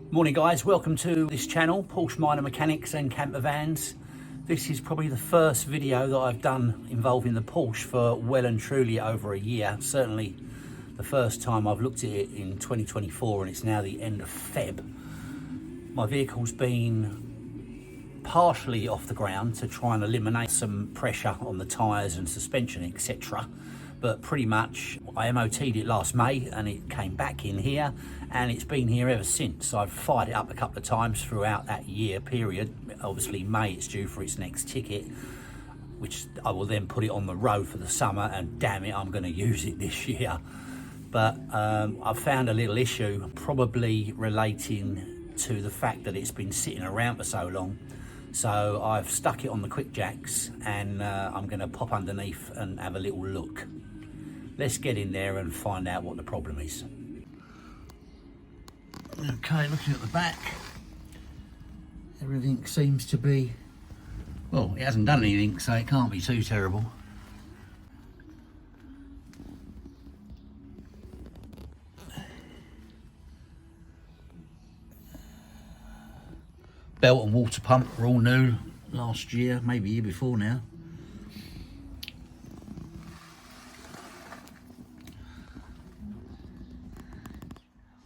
Morning guys, welcome to this channel, Porsche Minor Mechanics and Camper Vans. This is probably the first video that I've done involving the Porsche for well and truly over a year. Certainly the first time I've looked at it in 2024 and it's now the end of Feb. My vehicle's been partially off the ground to try and eliminate some pressure on the tyres and suspension, etc. But pretty much I MOT'd it last May and it came back in here and it's been here ever since. I've fired it up a couple of times throughout that year period. Obviously May it's due for its next ticket, which I will then put it on the road for the summer, and damn it, I'm going to use it this year. But I've found a little issue, probably relating to the fact that it's been sitting around for so long. So I've stuck it on the quick jacks and I'm going to pop underneath and have a little look. Let's get in there and find out what the problem is. Okay, looking at the back, everything seems to be, well, it hasn't done anything, so it can't be too terrible. Belt and water pump were all new last year, maybe year before now.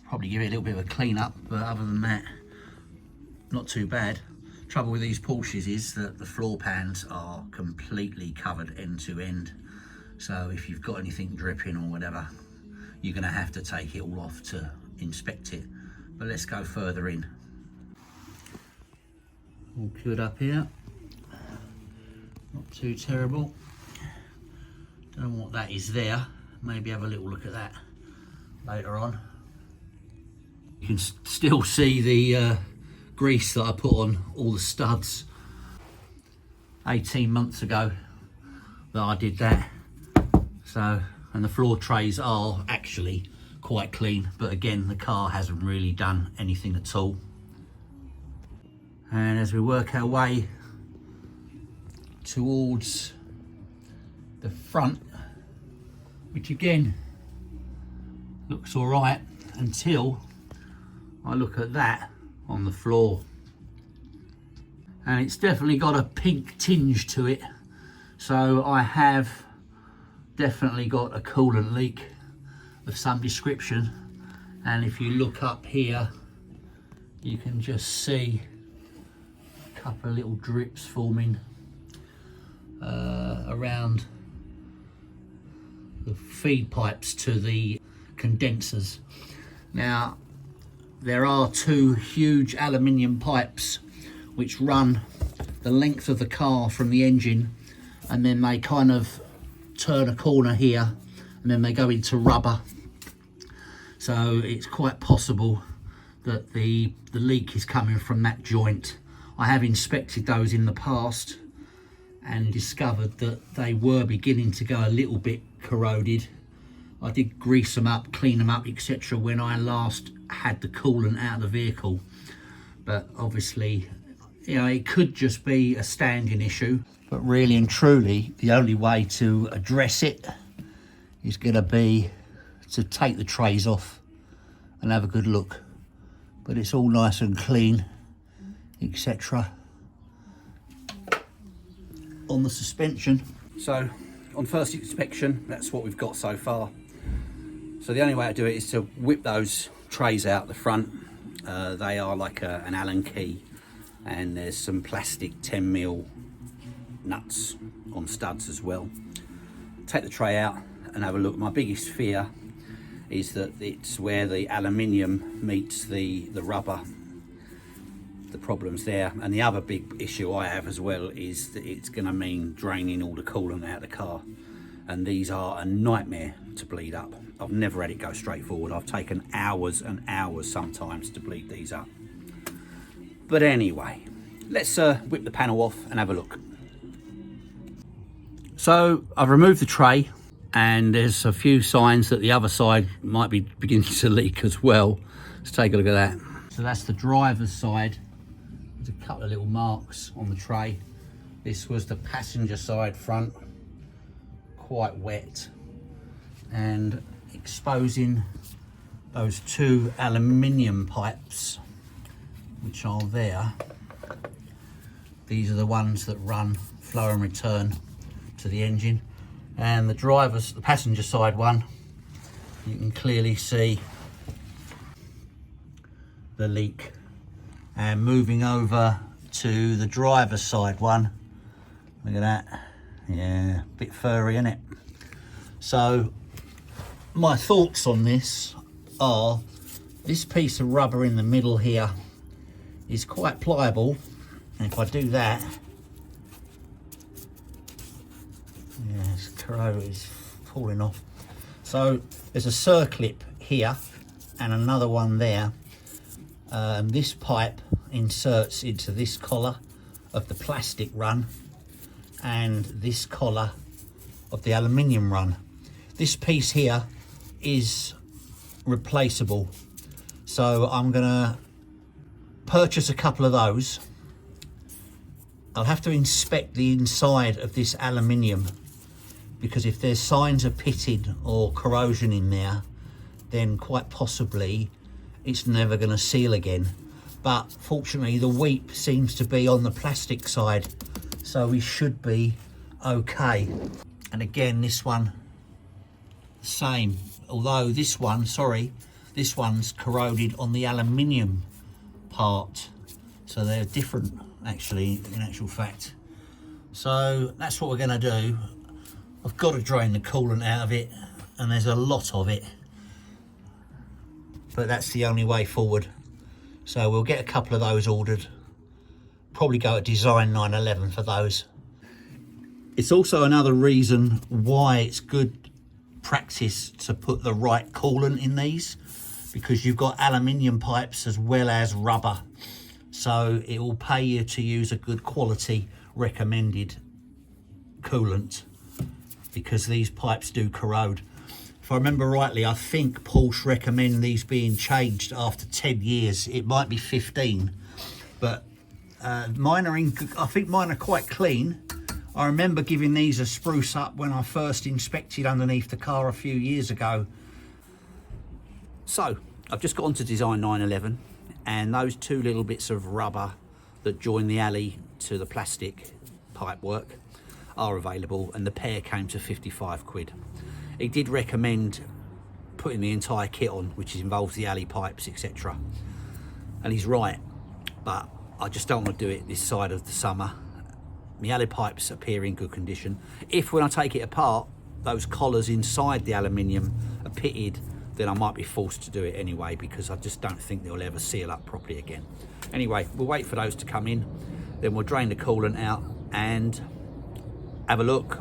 Probably give it a little bit of a clean up, but other than that, not too bad. Trouble with these Porsches is that the floor pans are completely covered end to end. So if you've got anything dripping or whatever, you're gonna have to take it all off to inspect it. But let's go further in. All good up here, not too terrible. Don't know what that is there, maybe have a little look at that later on. You can still see the grease that I put on all the studs 18 months ago that I did that. So, and the floor trays are actually quite clean, but again, the car hasn't really done anything at all. And as we work our way towards the front, which again looks all right until I look at that on the floor. And it's definitely got a pink tinge to it. So I have definitely got a coolant leak of some description. And if you look up here, you can just see couple of little drips forming around the feed pipes to the condensers. Now there are two huge aluminium pipes which run the length of the car from the engine, and then they kind of turn a corner here and then they go into rubber. So it's quite possible that the leak is coming from that joint. I have inspected those in the past and discovered that they were beginning to go a little bit corroded. I did grease them up, clean them up, etc. when I last had the coolant out of the vehicle. But obviously, you know, it could just be a standing issue. But really and truly, the only way to address it is going to be to take the trays off and have a good look. But it's all nice and clean, etc. on the suspension. So on first inspection, that's what we've got so far. So the only way to do it is to whip those trays out the front. They are like an Allen key, and there's some plastic 10mm nuts on studs as well. Take the tray out and have a look. My biggest fear is that it's where the aluminium meets the rubber, the problems there. And the other big issue I have as well is that it's going to mean draining all the coolant out of the car, and these are a nightmare to bleed up. I've never had it go straight forward. I've taken hours and hours sometimes to bleed these up. But anyway, let's whip the panel off and have a look. So I've removed the tray, and there's a few signs that the other side might be beginning to leak as well. Let's take a look at that. So that's the driver's side. There's a couple of little marks on the tray. This was the passenger side front, quite wet, and exposing those two aluminium pipes which are there. These are the ones that run flow and return to the engine. And the passenger side one, you can clearly see the leak. And moving over to the driver's side one, look at that. Yeah, a bit furry, isn't it? So my thoughts on this are, this piece of rubber in the middle here is quite pliable, and if I do that, yeah, it's corroded, it's falling off. So there's a circlip here and another one there. This pipe inserts into this collar of the plastic run and this collar of the aluminium run. This piece here is replaceable, so I'm gonna purchase a couple of those. I'll have to inspect the inside of this aluminium, because if there's signs of pitting or corrosion in there, then quite possibly it's never going to seal again. But fortunately the weep seems to be on the plastic side, so we should be okay. And again, this one, same, although this one, sorry, this one's corroded on the aluminium part, so they're different actually, in actual fact. So that's what we're going to do. I've got to drain the coolant out of it, and there's a lot of it, but that's the only way forward. So we'll get a couple of those ordered, probably go at Design 911 for those. It's also another reason why it's good practice to put the right coolant in these, because you've got aluminium pipes as well as rubber, so it will pay you to use a good quality recommended coolant, because these pipes do corrode. If I remember rightly, I think Porsche recommend these being changed after 10 years. It might be 15, but mine are in, I think mine are quite clean. I remember giving these a spruce up when I first inspected underneath the car a few years ago. So I've just got onto Design 911, and those two little bits of rubber that join the alley to the plastic pipe work are available, and the pair came to 55 quid. He did recommend putting the entire kit on, which involves the alley pipes, etc. And he's right, but I just don't want to do it this side of the summer. My alley pipes appear in good condition. If when I take it apart, those collars inside the aluminium are pitted, then I might be forced to do it anyway, because I just don't think they'll ever seal up properly again. Anyway, we'll wait for those to come in, then we'll drain the coolant out and have a look.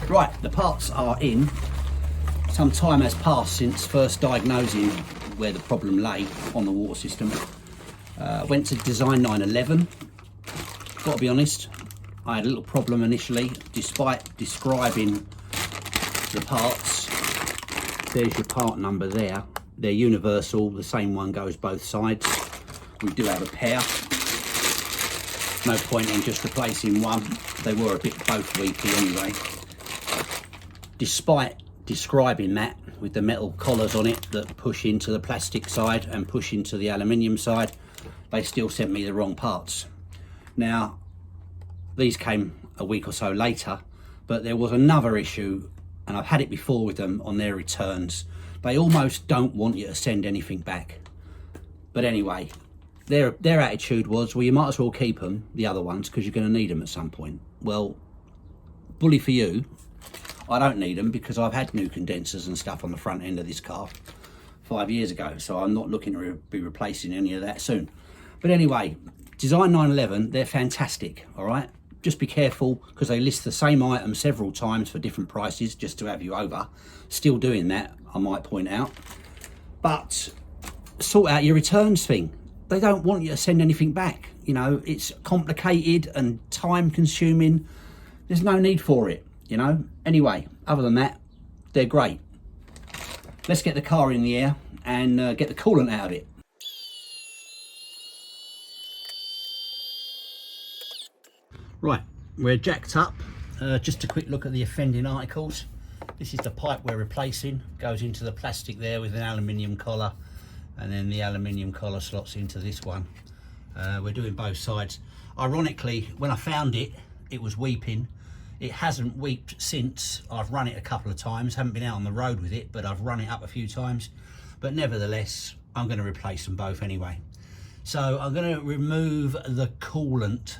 Right, the parts are in. Some time has passed since first diagnosing where the problem lay on the water system. Went to Design 911. Got to be honest, I had a little problem initially, despite describing the parts. There's your part number there. They're universal, the same one goes both sides. We do have a pair. No point in just replacing one. They were a bit both weaky anyway. Despite describing that with the metal collars on it that push into the plastic side and push into the aluminium side, they still sent me the wrong parts. Now, these came a week or so later, but there was another issue, and I've had it before with them on their returns. They almost don't want you to send anything back. But anyway, their attitude was, well, you might as well keep them, the other ones, because you're going to need them at some point. Well, bully for you. I don't need them, because I've had new condensers and stuff on the front end of this car 5 years ago, so I'm not looking to be replacing any of that soon. But anyway, Design 911, they're fantastic, all right? Just be careful, because they list the same item several times for different prices, just to have you over. Still doing that, I might point out. But sort out your returns thing. They don't want you to send anything back. You know, it's complicated and time consuming. There's no need for it, you know. Anyway, other than that, they're great. Let's get the car in the air and get the coolant out of it. Right, we're jacked up. Just a quick look at the offending articles. This is the pipe we're replacing. Goes into the plastic there with an aluminium collar, and then the aluminium collar slots into this one. We're doing both sides. Ironically, when I found it, it was weeping. It hasn't weeped since. I've run it a couple of times, haven't been out on the road with it, but I've run it up a few times. But nevertheless, I'm going to replace them both anyway. So I'm going to remove the coolant,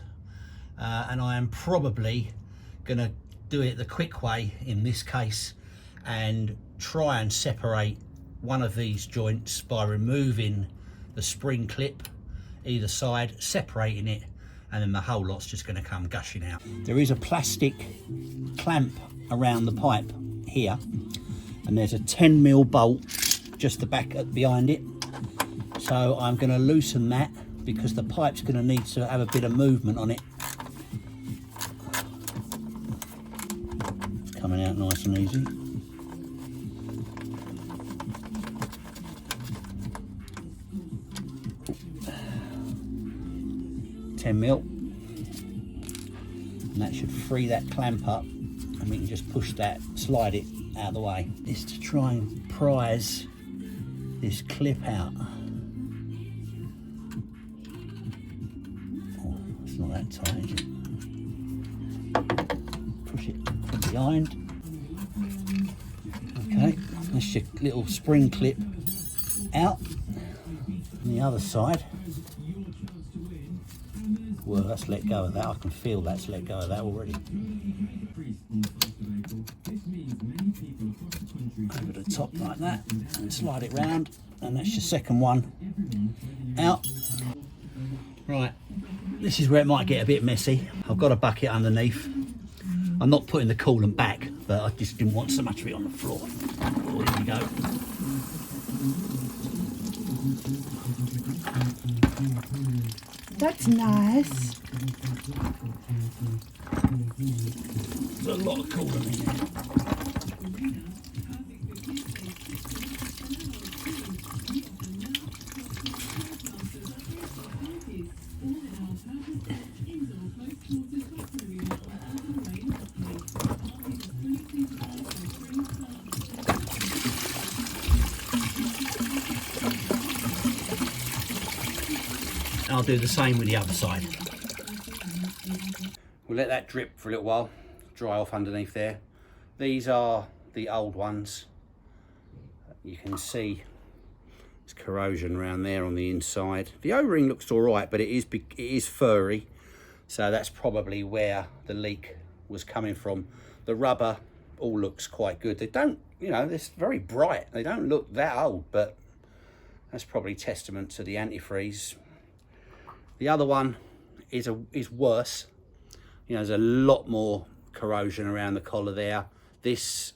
and I am probably going to do it the quick way in this case and try and separate one of these joints by removing the spring clip either side, separating it, and then the whole lot's just going to come gushing out. There is a plastic clamp around the pipe here, and there's a 10mm bolt just the back behind it. So I'm going to loosen that because the pipe's going to need to have a bit of movement on it. It's coming out nice and easy. And that should free that clamp up, and we can just push that, slide it out of the way. Is to try and prise this clip out. Oh, it's not that tight, is it? Push it from behind. Okay, that's your little spring clip out. On the other side. Well, that's let go of that. I can feel that's let go of that already. Over the top like that, and slide it round, and that's your second one out. Right, this is where it might get a bit messy. I've got a bucket underneath. I'm not putting the coolant back, but I just didn't want so much of it on the floor. Oh, here we go. That's nice. There's a lot of coolant in there. I'll do the same with the other side. We'll let that drip for a little while, dry off underneath there. These are the old ones. You can see there's corrosion around there on the inside. The O-ring looks all right, but it is furry, so that's probably where the leak was coming from. The rubber all looks quite good. They don't, you know, they're very bright. They don't look that old, but that's probably testament to the antifreeze. The other one is worse. You know, there's a lot more corrosion around the collar there. This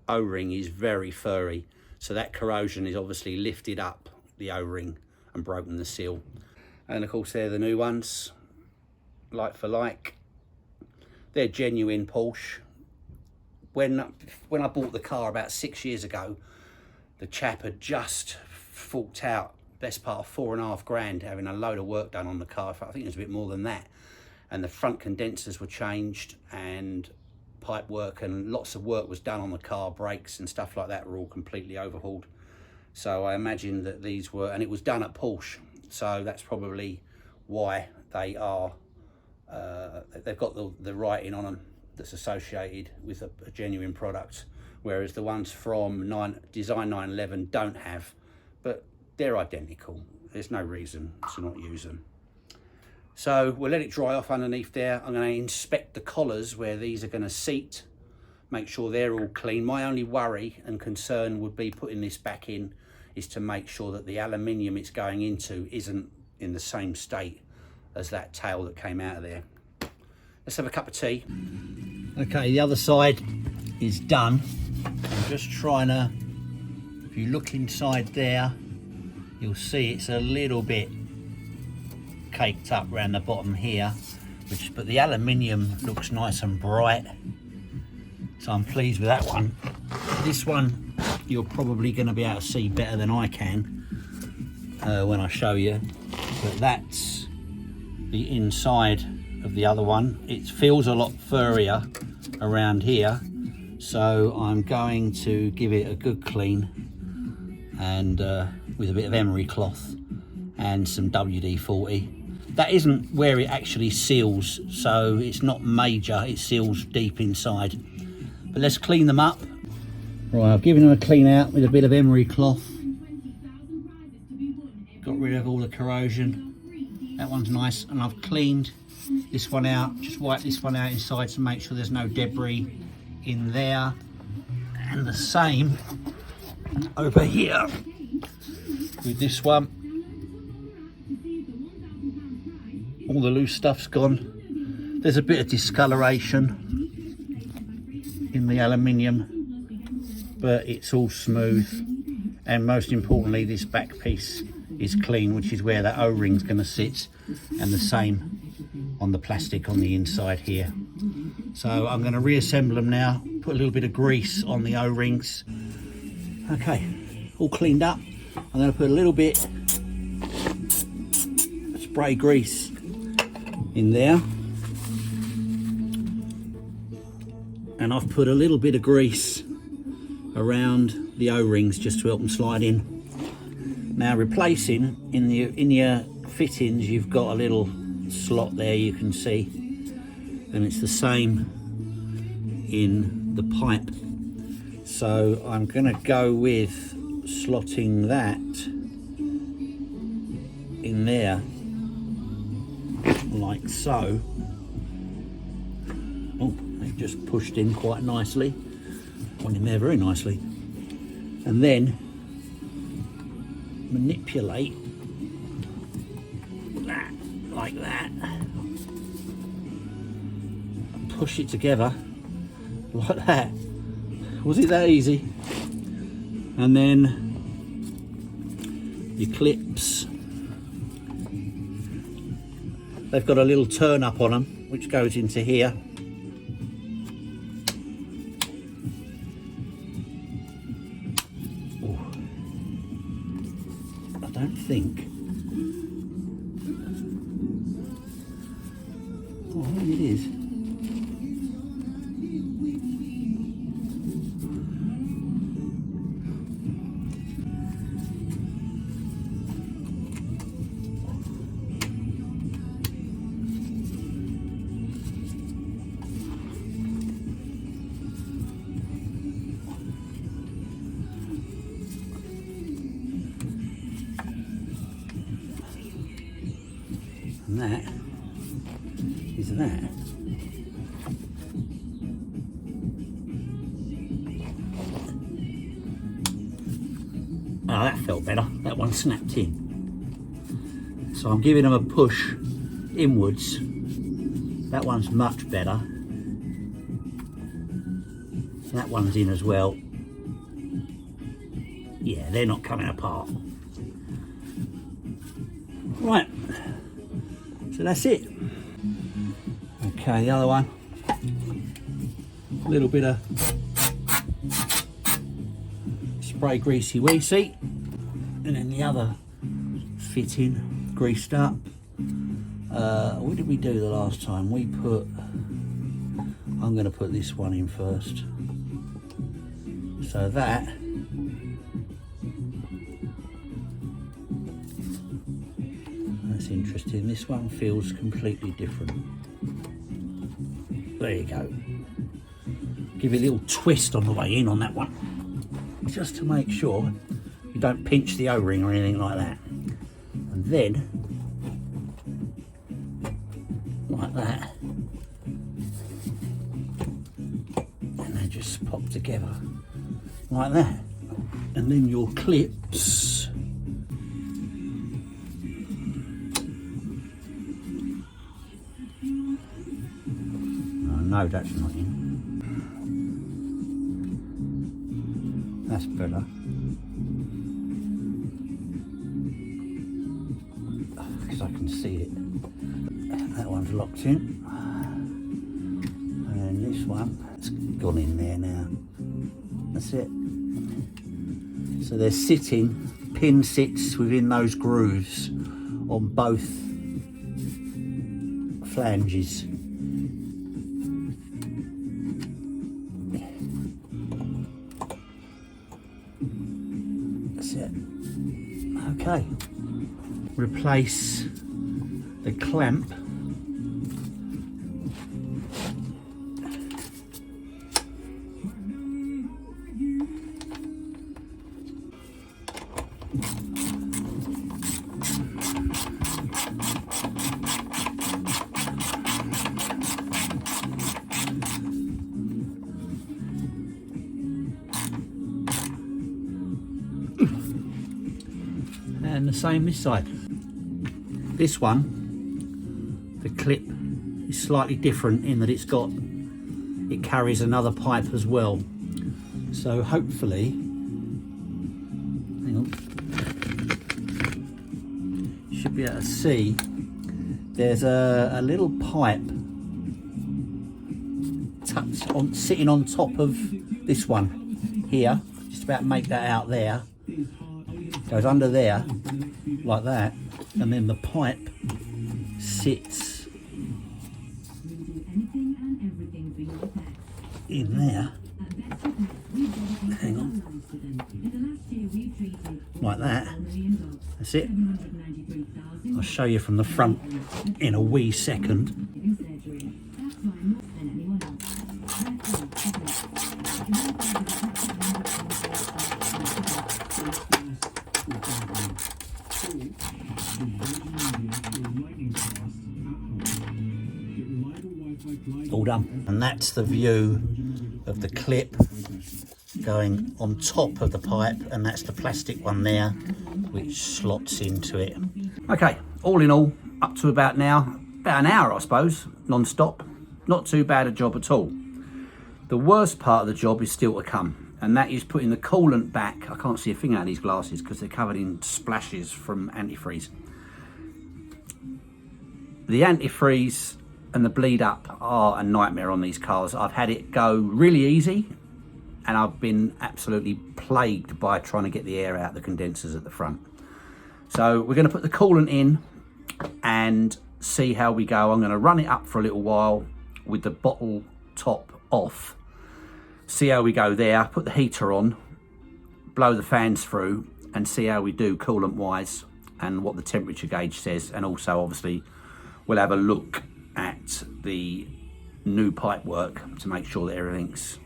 O-ring is very furry, so that corrosion is obviously lifted up the O-ring and broken the seal. And of course, they're the new ones, like for like. They're genuine Porsche. When I bought the car about 6 years ago, the chap had just forked out best part of £4,500 having a load of work done on the car. I think it was a bit more than that. And the front condensers were changed, and pipe work and lots of work was done on the car. Brakes and stuff like that were all completely overhauled. So I imagine that these were, and it was done at Porsche, so that's probably why they are they've got the writing on them that's associated with a genuine product, whereas the ones from Design 911 don't have, but they're identical. There's no reason to not use them. So we'll let it dry off underneath there. I'm going to inspect the collars where these are going to seat, make sure they're all clean. My only worry and concern would be putting this back in is to make sure that the aluminium it's going into isn't in the same state as that tail that came out of there. Let's have a cup of tea. Okay, the other side is done. I'm just trying to, if you look inside there, you'll see it's a little bit caked up around the bottom here, but the aluminium looks nice and bright, so I'm pleased with that one. This one you're probably going to be able to see better than I can when I show you, but that's the inside of the other one. It feels a lot furrier around here, so I'm going to give it a good clean, and with a bit of emery cloth and some WD-40. That isn't where it actually seals, so it's not major, it seals deep inside. But let's clean them up. Right, I've given them a clean out with a bit of emery cloth. Got rid of all the corrosion. That one's nice, and I've cleaned this one out. Just wipe this one out inside to make sure there's no debris in there. And the same over here with this one. All the loose stuff's gone. There's a bit of discoloration in the aluminium, but it's all smooth. And most importantly, this back piece is clean, which is where that O-ring's going to sit, and the same on the plastic on the inside here. So I'm going to reassemble them now, put a little bit of grease on the O-rings. Okay, all cleaned up. I'm going to put a little bit of spray grease in there, and I've put a little bit of grease around the O-rings just to help them slide in. Now, replacing in your fittings, you've got a little slot there you can see, and it's the same in the pipe. So I'm going to go with slotting that in there like so. Oh, they've just pushed in quite nicely. Went in there very nicely. And then manipulate that like that and push it together like that. Was it that easy? And then your clips, they've got a little turn up on them which goes into here. I don't think. Oh, I think it is. And that is that. Oh, that felt better. That one snapped in. So I'm giving them a push inwards. That one's much better. That one's in as well. Yeah, they're not coming apart. Right. So that's it. Okay, the other one. A little bit of spray greasy weasy, and then the other fitting greased up. What did we do the last time? We put, I'm going to put this one in first. So that that's interesting. This one feels completely different. There you go. Give it a little twist on the way in on that one, just to make sure you don't pinch the O-ring or anything like that. And then, like that, and they just pop together like that. And then your clips no, that's not in. That's better. Because I can see it. That one's locked in. And then this one, it's gone in there now. That's it. So they're sitting, pin sits within those grooves on both flanges. That's it. Okay. Replace the clamp. And the same this side. This one, the clip is slightly different in that it carries another pipe as well. So hopefully, hang on, you should be able to see there's a little pipe sitting on top of this one here. Just about make that out there. Goes under there like that, and then the pipe sits in there. Hang on, like that. That's it. I'll show you from the front in a wee second. All done. And that's the view of the clip going on top of the pipe, and that's the plastic one there which slots into it. Okay, all in all, up to about an hour I suppose, non-stop. Not too bad a job at all. The worst part of the job is still to come, and that is putting the coolant back. I can't see a thing out of these glasses because they're covered in splashes from antifreeze. The antifreeze and the bleed up are a nightmare on these cars. I've had it go really easy, and I've been absolutely plagued by trying to get the air out of the condensers at the front. So we're going to put the coolant in and see how we go. I'm going to run it up for a little while with the bottle top off, see how we go there, put the heater on, blow the fans through, and see how we do coolant wise and what the temperature gauge says. And also obviously we'll have a look at the new pipe work to make sure that everything's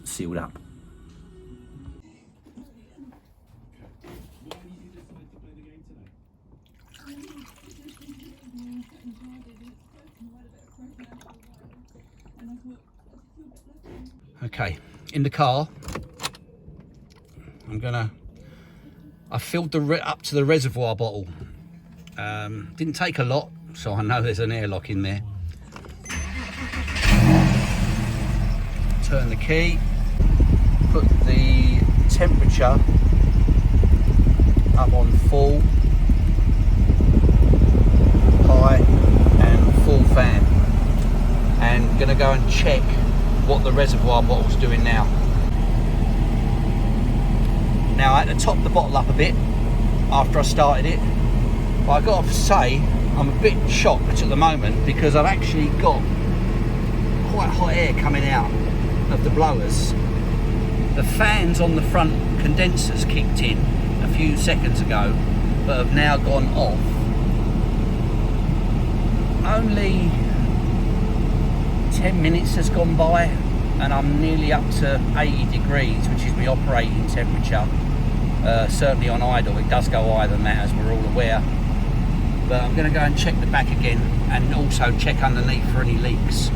sealed up. Okay, in the car, I filled up to the reservoir bottle. Didn't take a lot, so I know there's an airlock in there. Turn the key, put the temperature up on full, high and full fan, and gonna go and check what the reservoir bottle's doing now. Now I had to top the bottle up a bit after I started it, but I got to say I'm a bit shocked at the moment because I've actually got quite hot air coming out of the blowers. The fans on the front condensers kicked in a few seconds ago but have now gone off. Only 10 minutes has gone by and I'm nearly up to 80 degrees, which is my operating temperature. Certainly on idle it does go higher than that, as we're all aware, but I'm going to go and check the back again and also check underneath for any leaks.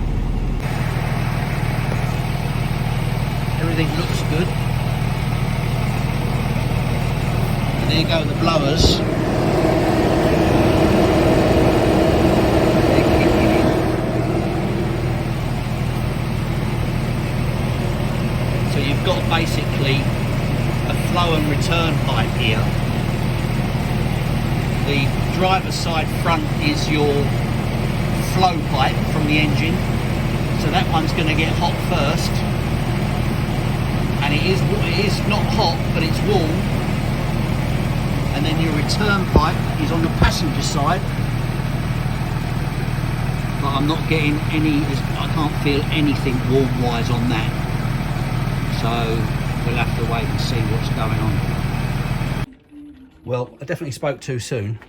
Everything looks good. And there you go, the blowers. They're kicking in. here. The driver's side front is your flow pipe from the engine, so that one's going to get hot first, and it is not hot, but it's warm. And then your return pipe is on the passenger side, but I'm not getting any, I can't feel anything warm wise on that, so we'll have to wait and see what's going on. Well, I definitely spoke too soon.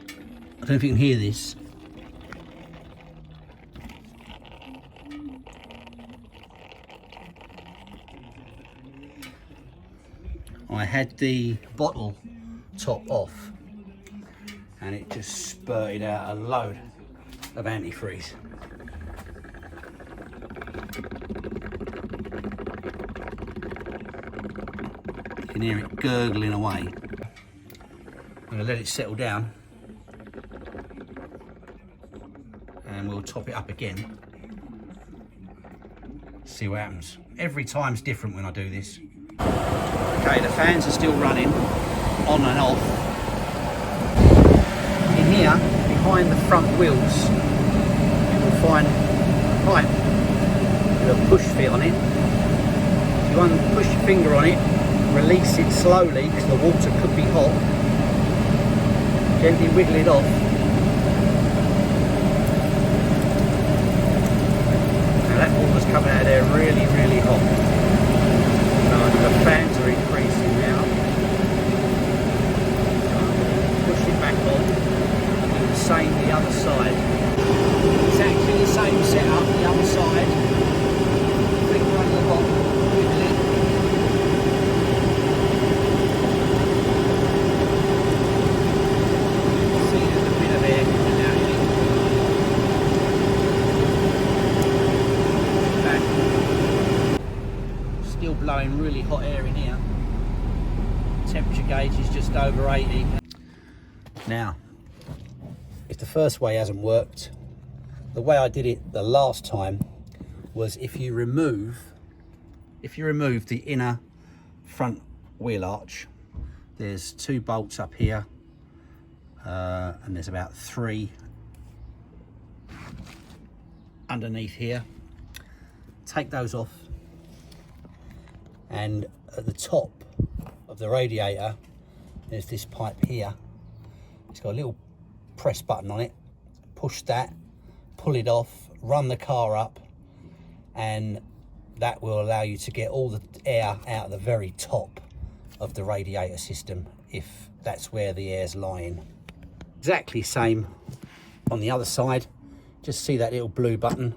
I don't know if you can hear this. I had the bottle top off and it just spurted out a load of antifreeze. You can hear it gurgling away. I'm going to let it settle down and we'll top it up again. See what happens. Every time's different when I do this. Okay, the fans are still running on and off. In here, behind the front wheels, you will find a pipe with a push fit on it. If you push your finger on it, release it slowly because the water could be hot. Gently wiggle it off. Now that water's coming out of there really, really hot. The fans are increasing now. Push it back on. Do the same the other side. Exactly the same setup the other side. Finger on the bottom, wiggle it. See there's a bit of air coming out of it. Back. Still blowing really hot air in here. Temperature gauge is just over 80. Now, if the first way hasn't worked, the way I did it the last time was if you remove the inner front wheel arch, there's 2 bolts up here, and there's about 3 underneath here. Take those off. And at the top of the radiator there's this pipe here. It's got a little press button on it. Push that, pull it off, run the car up, and that will allow you to get all the air out of the very top of the radiator system if that's where the air's lying. Exactly same on the other side. Just see that little blue button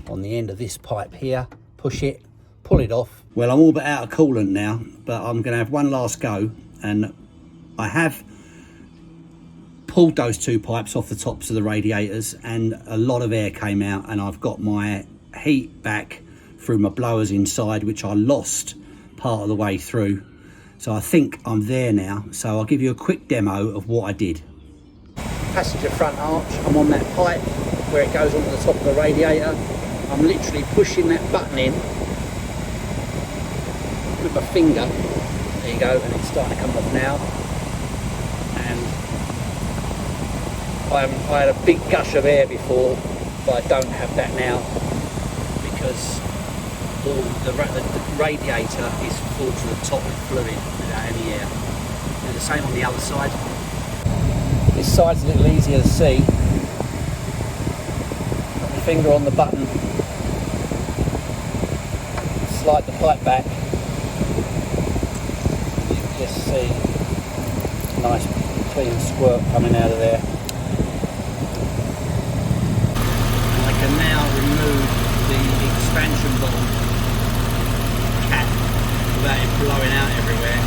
on the end of this pipe here. Push it, pull it off. Well, I'm all but out of coolant now, but I'm going to have one last go, and I have pulled those 2 pipes off the tops of the radiators and a lot of air came out, and I've got my heat back through my blowers inside, which I lost part of the way through. So I think I'm there now, so I'll give you a quick demo of what I did. Passenger front arch, I'm on that pipe where it goes onto the top of the radiator. I'm literally pushing that button in with my finger. There you go, and it's starting to come off now. And I had a big gush of air before, but I don't have that now because the radiator is full to the top with fluid without any air. Do the same on the other side. This side's a little easier to see. Put my finger on the button, slide the pipe back. You can just see a nice clean squirt coming out of there. I can now remove the expansion bottle cap without it blowing out everywhere.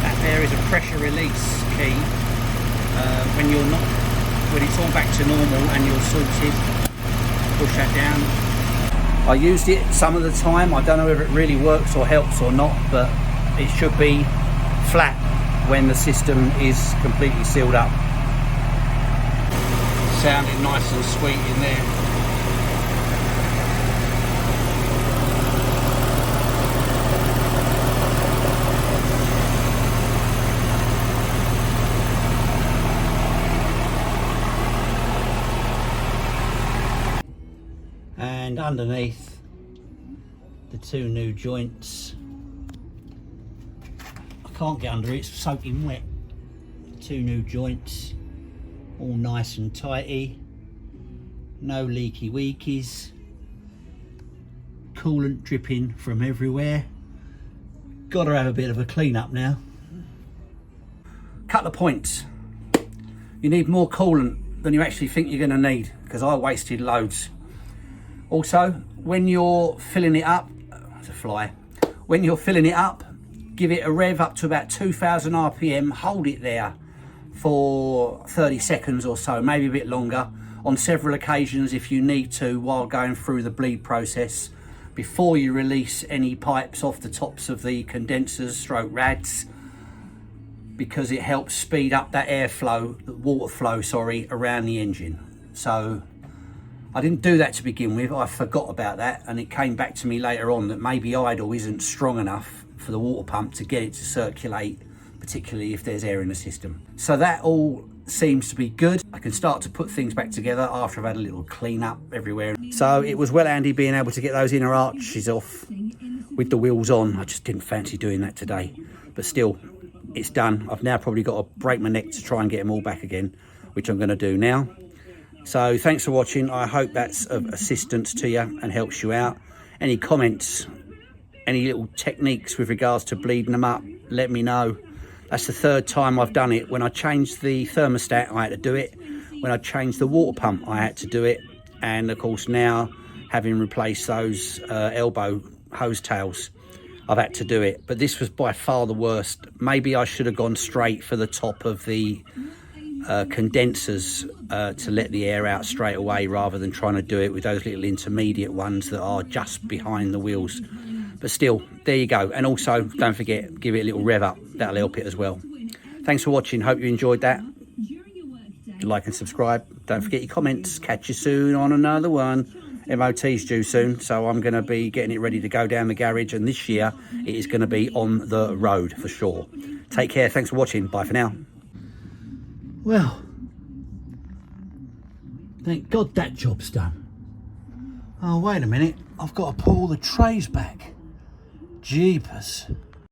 That there is a pressure release key. When it's all back to normal and you're sorted, push that down. I used it some of the time. I don't know whether it really works or helps or not, but it should be flat when the system is completely sealed up. sounding nice and sweet in there. And underneath the two new joints, I can't get under it, it's soaking wet. Two new joints, all nice and tighty, no leaky weekies, coolant dripping from everywhere. Gotta have a bit of a clean up now. Couple of points. You need more coolant than you actually think you're going to need, because I wasted loads. Also, when you're filling it up, it's a fly, when you're filling it up, give it a rev up to about 2000 RPM, hold it there for 30 seconds or so, maybe a bit longer, on several occasions if you need to, while going through the bleed process, before you release any pipes off the tops of the condensers stroke rads, because it helps speed up that airflow, the water flow, sorry, around the engine. So I didn't do that to begin with, I forgot about that, and it came back to me later on that maybe idle isn't strong enough for the water pump to get it to circulate, particularly if there's air in the system. So that all seems to be good. I can start to put things back together after I've had a little clean up everywhere. So it was well handy being able to get those inner arches off with the wheels on. I just didn't fancy doing that today, but still, it's done. I've now probably got to break my neck to try and get them all back again, which I'm going to do now. So thanks for watching. I hope that's of assistance to you and helps you out. Any comments, any little techniques with regards to bleeding them up, let me know. That's the third time I've done it. When I changed the thermostat, I had to do it. When I changed the water pump, I had to do it. And of course now, having replaced those elbow hose tails, I've had to do it. But this was by far the worst. Maybe I should have gone straight for the top of the condensers to let the air out straight away, rather than trying to do it with those little intermediate ones that are just behind the wheels. But still, there you go. And also, don't forget, give it a little rev up. That'll help it as well. Thanks for watching. Hope you enjoyed that. Like and subscribe. Don't forget your comments. Catch you soon on another one. MOT's due soon, so I'm going to be getting it ready to go down the garage. And this year, it is going to be on the road for sure. Take care. Thanks for watching. Bye for now. Well, thank God that job's done. Oh, wait a minute. I've got to pull all the trays back. Jeepers.